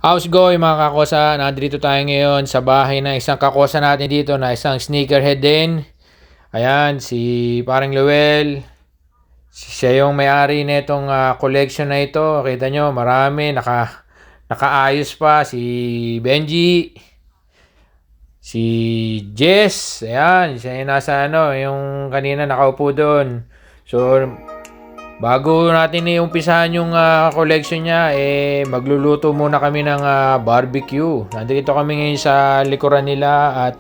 How's it going mga kakosa? Nandito tayo ngayon sa bahay ng isang kakosa natin dito na isang sneakerhead din. Ayan, si parang Luel. Siya yung may-ari nitong collection na ito. Kita nyo, marami. Nakaayos pa. Si Benji. Si Jess. Ayan, siya yung nasa yung kanina nakaupo doon. So, bago natin iumpisahan yung collection niya, magluluto muna kami ng barbecue. Nandito kami ngayon sa likuran nila at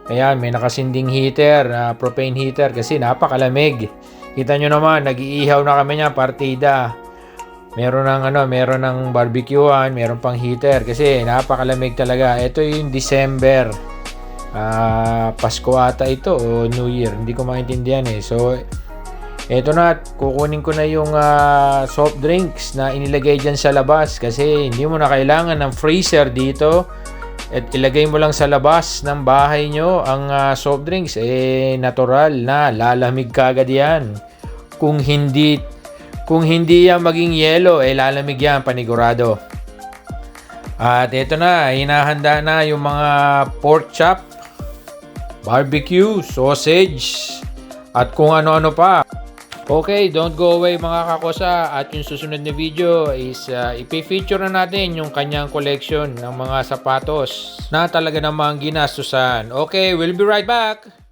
ayan, may nakasinding heater, propane heater kasi napakalamig. Kita nyo naman, nag-iihaw na kami niya, partida. Meron ng barbecuean, meron pang heater kasi napakalamig talaga. Ito yung December. Pasko ata ito o New Year, hindi ko maintindihan eh. So, eto na, kukunin ko na yung soft drinks na inilagay dyan sa labas kasi hindi mo na kailangan ng freezer dito at ilagay mo lang sa labas ng bahay nyo ang soft drinks. Natural na, lalamig kagad yan. Kung hindi yan maging yelo, lalamig yan, panigurado. At eto na, hinahanda na yung mga pork chop, barbecue, sausage, at kung ano-ano pa. Okay, don't go away mga kakosa, at yung susunod na video is ipi-feature na natin yung kanyang collection ng mga sapatos na talaga namang ginastusan. Okay, we'll be right back!